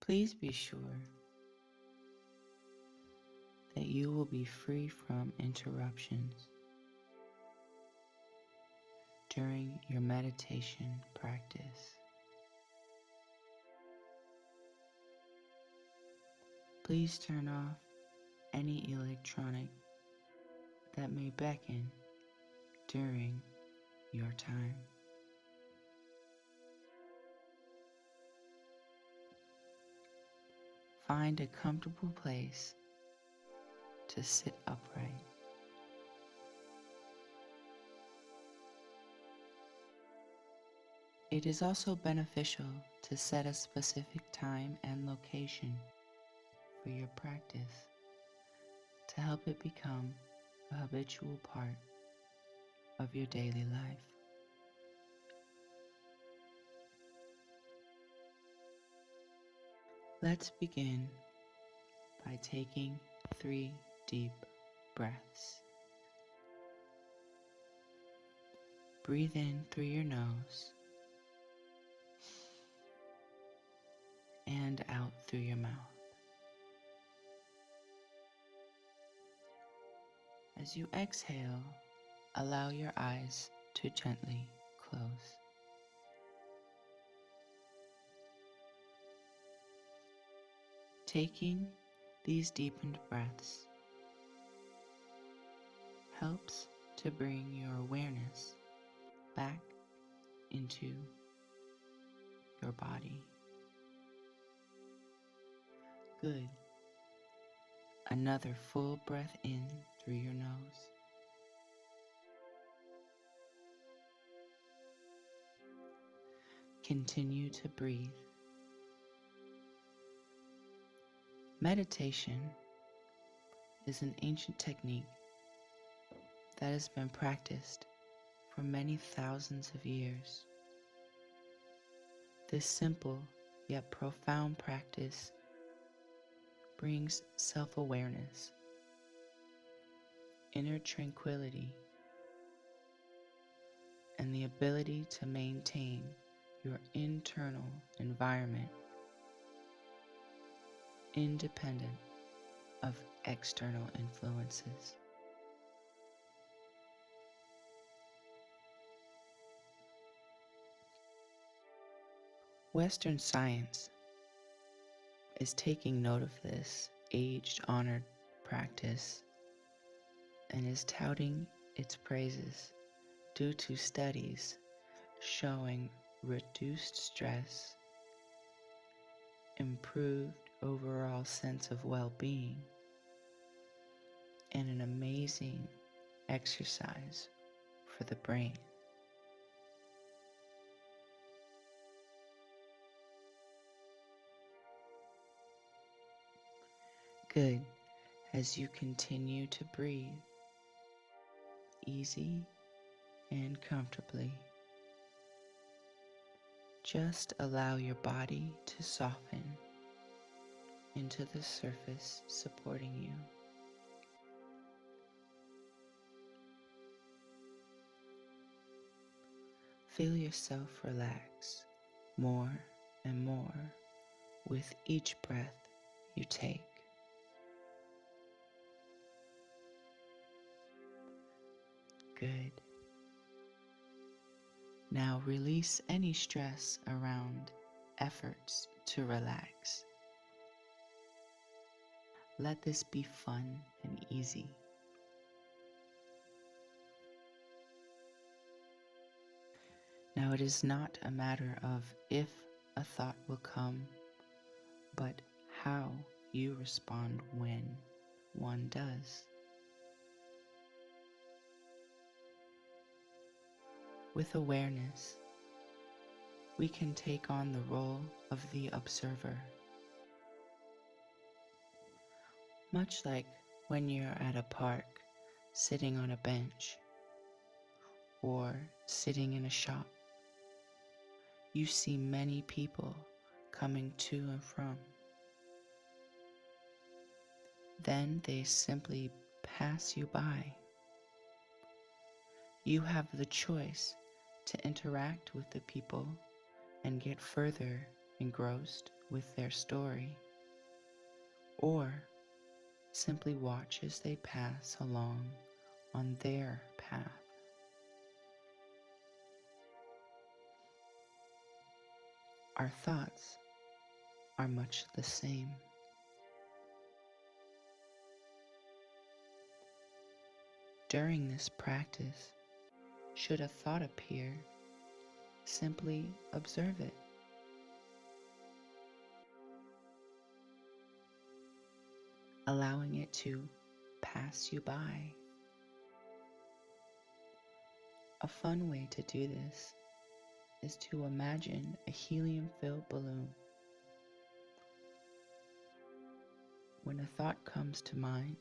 Please be sure that you will be free from interruptions during your meditation practice. Please turn off any electronic that may beckon during your time. Find a comfortable place to sit upright. It is also beneficial to set a specific time and location for your practice to help it become a habitual part of your daily life. Let's begin by taking 3 deep breaths. Breathe in through your nose and out through your mouth. As you exhale, allow your eyes to gently close. Taking these deepened breaths helps to bring your awareness back into your body. Good. Another full breath in through your nose. Continue to breathe. Meditation is an ancient technique that has been practiced for many thousands of years. This simple yet profound practice brings self-awareness, inner tranquility, and the ability to maintain your internal environment independent of external influences. Western science is taking note of this age-honored practice and is touting its praises due to studies showing reduced stress, improved overall sense of well-being, and an amazing exercise for the brain. Good. As you continue to breathe easy and comfortably, just allow your body to soften into the surface supporting you. Feel yourself relax more and more with each breath you take. Good. Now release any stress around efforts to relax. Let this be fun and easy. Now it is not a matter of if a thought will come, but how you respond when one does. With awareness, we can take on the role of the observer. Much like when you're at a park, sitting on a bench, or sitting in a shop, you see many people coming to and from. Then they simply pass you by. You have the choice to interact with the people and get further engrossed with their story, or simply watch as they pass along on their path. Our thoughts are much the same. During this practice, should a thought appear, simply observe it. Allowing it to pass you by. A fun way to do this is to imagine a helium-filled balloon. When a thought comes to mind,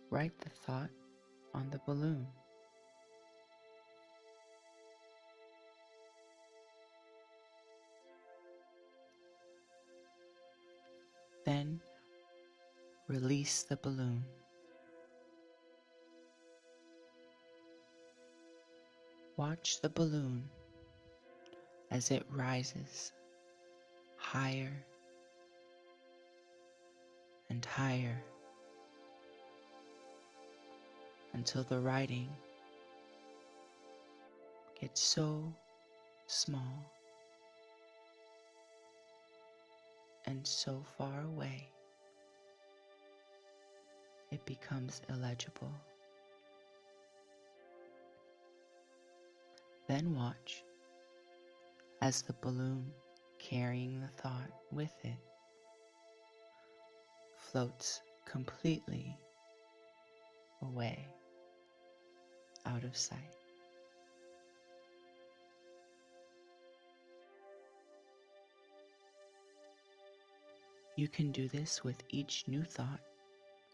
write the thought on the balloon. Then release the balloon. Watch the balloon as it rises higher and higher until the writing gets so small and so far away it becomes illegible. Then watch as the balloon carrying the thought with it floats completely away, out of sight. You can do this with each new thought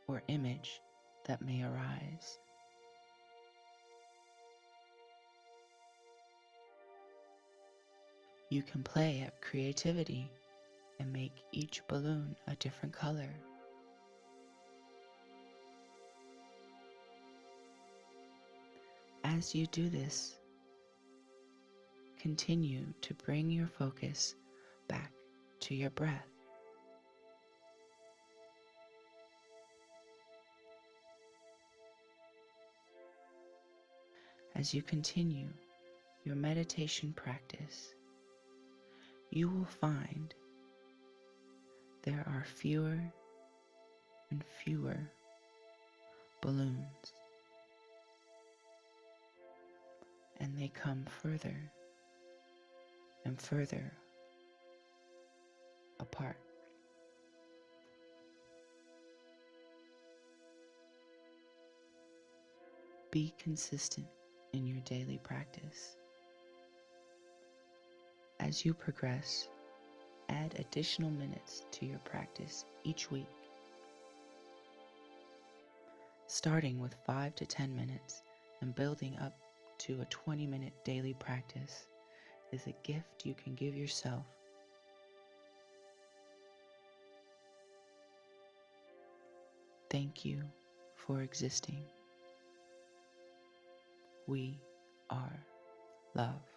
or image that may arise. You can play at creativity and make each balloon a different color. As you do this, continue to bring your focus back to your breath. As you continue your meditation practice, you will find there are fewer and fewer balloons, and they come further and further apart. Be consistent in your daily practice. As you progress, add additional minutes to your practice each week. Starting with 5 to 10 minutes and building up to a 20-minute daily practice is a gift you can give yourself. Thank you for existing. We are love.